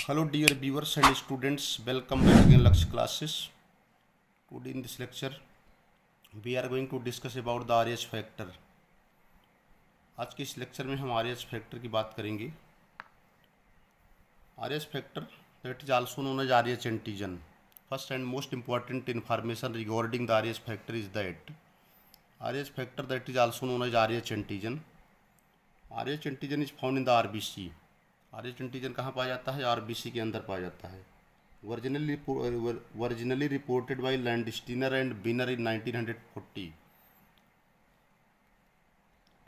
Hello dear viewers and students, welcome back again Lakshya classes. Today in this lecture we are going to discuss about the RH factor. आज के इस lecture में हम RH factor की बात करेंगे. RH factor that is also known as RH antigen. First and most important information regarding the RH factor is that RH factor that is also known as RH antigen. RH antigen is found in the RBC. RH antigen कहाँ पाया जाता है? RBC के अंदर पाया जाता है. Originally reported by Landsteiner and Wiener in 1940.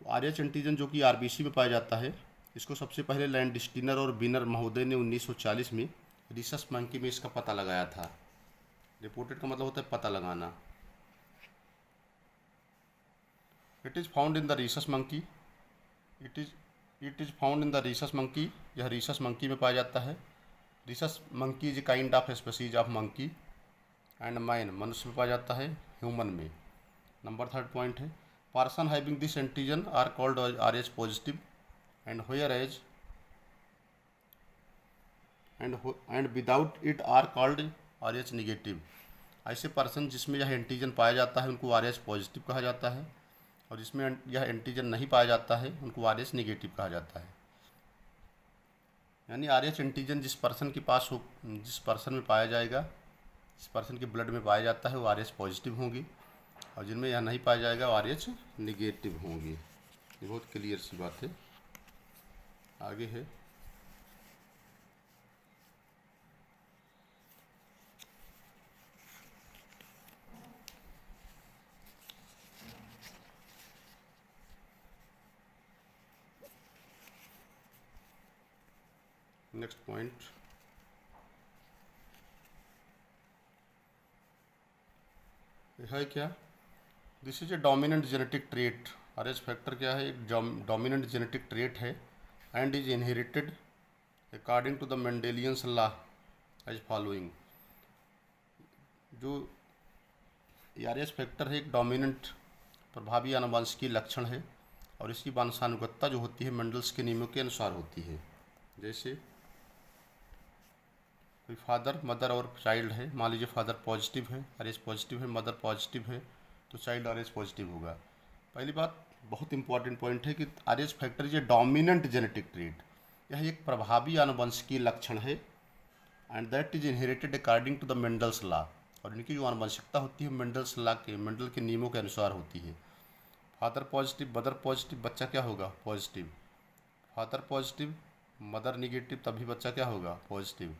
तो आरएच एंटीजन जो कि आरबीसी में पाया जाता है, इसको सबसे पहले लैंडस्टीनर और बिनर महोदय ने 1940 में रिसस मंकी में इसका पता लगाया था. रिपोर्टेड का मतलब होता है पता लगाना. It is found in the rhesus monkey. It is found in the rhesus monkey. यह रिसस मंकी में पाया जाता है. Rhesus monkey is kind of species of monkey and man. मनुष्य में पाया जाता है, ह्यूमन में. नंबर 3 पॉइंट है, person having this antigen are called R H positive and whereas and without it are called R H negative. ऐसे person जिसमें यह एंटीजन पाया जाता है उनको आर एच पॉजिटिव कहा जाता है, और जिसमें यह एंटीजन नहीं पाया जाता है उनको आर एच निगेटिव कहा जाता है. यानी आर एच एंटीजन जिस पर्सन के पास हो, जिस पर्सन में पाया जाएगा, जिस पर्सन के ब्लड में पाया जाता है वो आर एच पॉजिटिव होंगी, और जिनमें यह नहीं पाया जाएगा वो आर एच निगेटिव होंगी. ये बहुत क्लियर सी बात है. आगे है नेक्स्ट पॉइंट. है क्या? This is a dominant genetic trait. R H factor क्या है? एक डोमिनेंट जेनेटिक ट्रेट है and is inherited according to the Mendelian's law as following. जो आर एच फैक्टर है एक डोमिनेंट प्रभावी आनुवंशिकी लक्षण है, और इसकी वंशानुगतता जो होती है मेंडल्स के नियमों के अनुसार होती है. जैसे कोई फादर, मदर और चाइल्ड है. मान लीजिए फादर पॉजिटिव है, आर एच पॉजिटिव है, मदर पॉजिटिव है, तो चाइल्ड आर एच पॉजिटिव होगा. पहली बात बहुत इंपॉर्टेंट पॉइंट है कि आर एच फैक्टर ये डोमिनेंट जेनेटिक ट्रेट, यह एक प्रभावी आनुवंशिकीय लक्षण है and that is inherited according to the Mendel's law. और इनकी जो आनुवंशिकता होती है मेंडल्स लॉ के, मेंडल के नियमों के अनुसार होती है. फादर पॉजिटिव, मदर पॉजिटिव, बच्चा क्या होगा? Positive. Father positive, mother negative, तभी बच्चा क्या होगा? पॉजिटिव.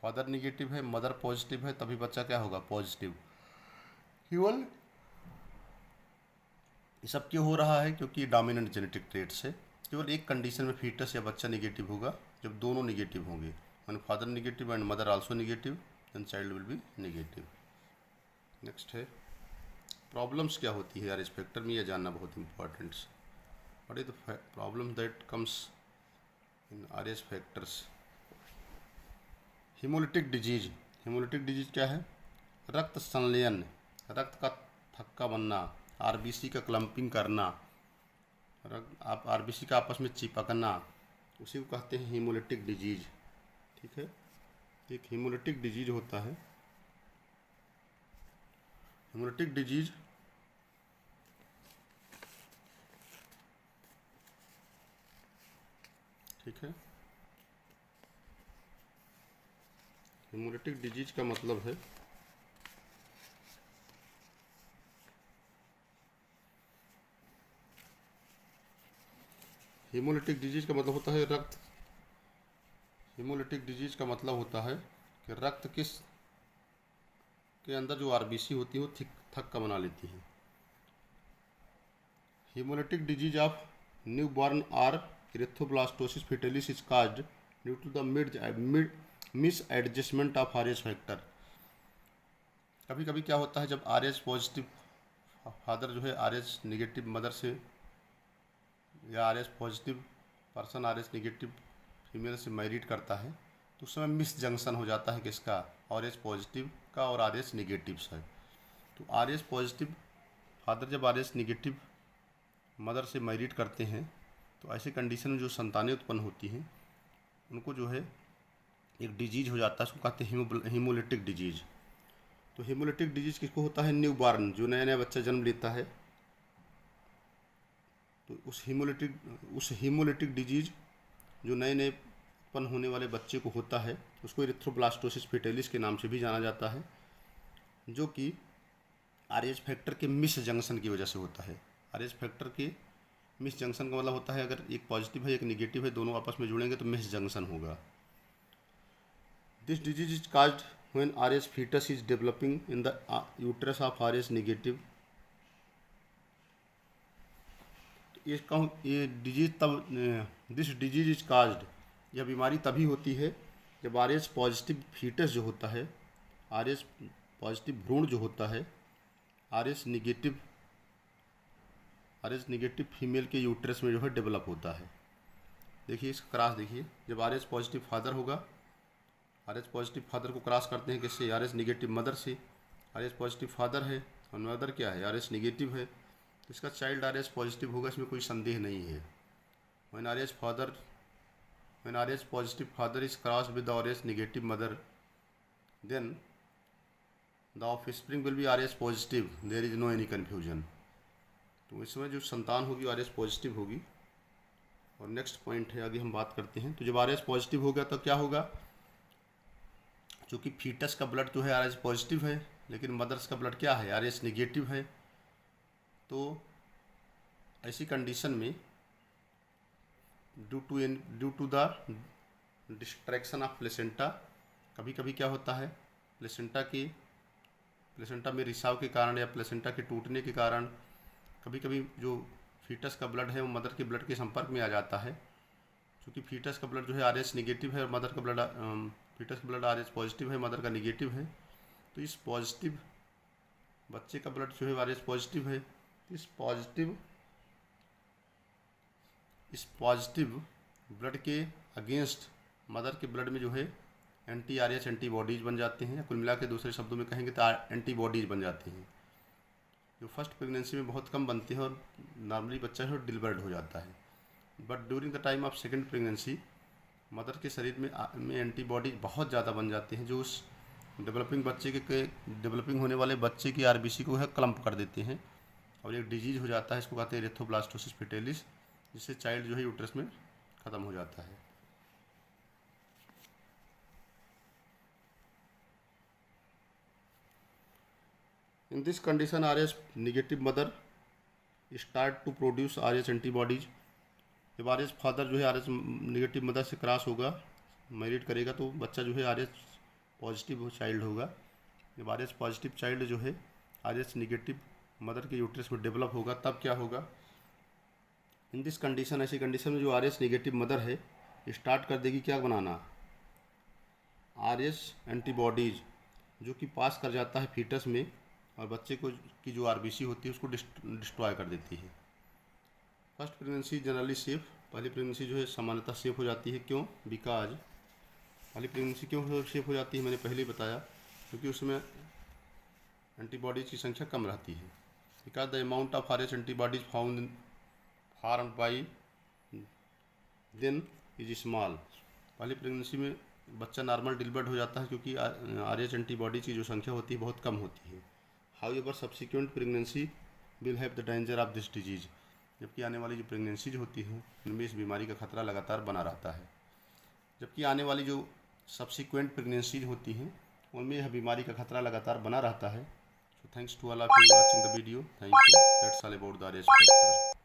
फादर निगेटिव है, मदर पॉजिटिव है, तभी बच्चा क्या होगा? पॉजिटिव. केवल ये सब क्यों हो रहा है? क्योंकि डोमिनेंट जेनेटिक ट्रेट्स है. केवल एक कंडीशन में फीटस या बच्चा निगेटिव होगा, जब दोनों निगेटिव होंगे. One father negative and mother also negative, then child will be negative. Next है, प्रॉब्लम्स क्या होती है आर एच फैक्टर में, यह जानना बहुत इंपॉर्टेंट है. What is the problem that comes in R H factors? Haemolytic disease. Haemolytic disease क्या है? रक्त संलयन, रक्त का थक्का बनना, आरबीसी का क्लम्पिंग करना, आप आरबीसी का आपस में चिपकना, उसी को कहते हैं हीमोलिटिक डिजीज. ठीक है, एक हीमोलिटिक डिजीज होता है. हीमोलिटिक डिजीज ठीक है, हीमोलिटिक डिजीज का मतलब है हीमोलिटिक डिजीज का मतलब होता है रक्त. हीमोलिटिक डिजीज का मतलब होता है कि रक्त किस के अंदर जो आरबीसी होती है वो थक्का बना लेती है. Haemolytic disease of newborn or erythroblastosis fetalis is caused due to the misadjustment of R H factor. कभी कभी क्या होता है, जब आर एच पॉजिटिव फादर जो है आर एच निगेटिव मदर से, या are H positive person are H negative female से मैरिड करता है, तो उस समय मिस जंक्शन हो जाता है किसका? आर एच पॉजिटिव का और आर एच निगेटिव है. तो आर एच पॉजिटिव फादर जब आर एच निगेटिव मदर से मैरिड करते हैं, तो ऐसे कंडीशन में जो संतानें उत्पन्न होती हैं उनको जो है एक डिजीज हो जाता है, उसको कहते हैं हीमोलिटिक डिजीज। तो हीमोलिटिक डिजीज किसको होता है? न्यू बॉर्न, जो नया नया बच्चा जन्म लेता है। तो उस हीमोलिटिक डिजीज जो नए नए उत्पन्न होने वाले बच्चे को होता है, उसको एरिथ्रोब्लास्टोसिस फेटालिस के नाम से भी जाना जाता है, जो कि आरएच फैक्टर के मिस जंक्शन की वजह से होता है। आरएच फैक्टर के मिस जंक्शन का मतलब होता है अगर एक पॉजिटिव है एक निगेटिव है, दोनों आपस में जुड़ेंगे तो मिस जंक्शन होगा। This disease is caused when Rh foetus is developing in the uterus of Rh negative. ये डिजीज तब दिस डिजीज इज काज्ड, यह बीमारी तभी होती है जब आरएच पॉजिटिव फीटस जो होता है, आरएच पॉजिटिव भ्रूण जो होता है, आरएच निगेटिव फीमेल के यूट्रस में जो है डेवलप होता है। देखिए इसका क्रॉस देखिए, जब आरएच पॉजिटिव फादर होगा, आरएच पॉजिटिव फादर को क्रॉस करते हैं किससे? आरएच निगेटिव मदर से। आरएच पॉजिटिव फादर है और मदर क्या है? आरएच निगेटिव है, तो इसका चाइल्ड आरएच पॉजिटिव होगा, इसमें कोई संदेह नहीं है। When Rh positive father is cross with Rh negative mother, then the offspring will be Rh positive, there is no any confusion. तो इसमें जो संतान होगी आरएच पॉजिटिव होगी। और नेक्स्ट पॉइंट है, आगे हम बात करते हैं। तो जब आरएच पॉजिटिव हो गया तो क्या होगा? क्योंकि फीटस का ब्लड जो है आरएच पॉजिटिव है, लेकिन मदर्स का ब्लड क्या है? आरएच निगेटिव है। तो ऐसी कंडीशन में due to the destruction of placenta, कभी कभी क्या होता है, प्लेसेंटा में रिसाव के कारण या प्लेसेंटा के टूटने के कारण कभी कभी जो फीटस का ब्लड है वो मदर के ब्लड के संपर्क में आ जाता है। क्योंकि फीटस का ब्लड जो है आरएच निगेटिव है और मदर का ब्लड फीटस का ब्लड आरएच पॉजिटिव है, मदर का निगेटिव है। तो इस पॉजिटिव बच्चे का ब्लड जो है आरएच पॉजिटिव है। इस पॉजिटिव ब्लड के अगेंस्ट मदर के ब्लड में जो है एंटी आरएच एंटीबॉडीज बन जाते हैं। कुल मिला के दूसरे शब्दों में कहेंगे तो एंटीबॉडीज बन जाती हैं, जो फर्स्ट प्रेगनेंसी में बहुत कम बनते हैं और नॉर्मली बच्चा जो है डिलीवर्ड हो जाता है। But during the time of second pregnancy mother के शरीर में एंटीबॉडीज बहुत ज़्यादा बन जाते हैं, जो उस डेवलपिंग होने वाले बच्चे की आरबीसी को है क्लम्प कर देते हैं और एक डिजीज हो जाता है, इसको कहते हैं एरिथ्रोब्लास्टोसिस फेटालिस, जिससे चाइल्ड जो है यूट्रस में ख़त्म हो जाता है। In this condition Rh negative mother start to produce Rh antibodies. जब आरएच फादर जो है आरएच निगेटिव मदर से क्रॉस होगा, मैरिड करेगा, तो बच्चा जो है आरएच पॉजिटिव चाइल्ड होगा। जब आरएच पॉजिटिव चाइल्ड जो है आरएच निगेटिव मदर के यूट्रस में डेवलप होगा, तब क्या होगा? इन दिस कंडीशन, ऐसी कंडीशन में जो आरएच निगेटिव मदर है स्टार्ट कर देगी क्या बनाना? आरएच एंटीबॉडीज, जो कि पास कर जाता है फीटस में और बच्चे को की जो आरबीसी होती है उसको डिस्ट्रॉय कर देती है। फर्स्ट प्रेगनेंसी जनरली सेफ, पहली प्रेगनेंसी जो है सामान्यतः सेफ हो जाती है। क्यों? बिकॉज पहली प्रेगनेंसी क्यों सेफ हो जाती है मैंने पहले ही बताया, क्योंकि उसमें एंटीबॉडीज की संख्या कम रहती है। Because the amount of Rh antibodies formed by then is small. पहली प्रेगनेंसी में बच्चा नॉर्मल डिलीवर्ड हो जाता है क्योंकि आरएच एंटीबॉडीज की जो संख्या होती है बहुत कम होती है। However subsequent pregnancy will have the danger of this disease, जबकि आने वाली जो प्रेगनेंसी जो होती है उनमें इस बीमारी का खतरा लगातार बना रहता है। जबकि आने वाली जो सब्सिक्वेंट प्रेगनेंसी होती हैं उनमें यह बीमारी का खतरा लगातार बना रहता है। So thanks to all of you watching the video. Thank you. That's all about the Rh factor.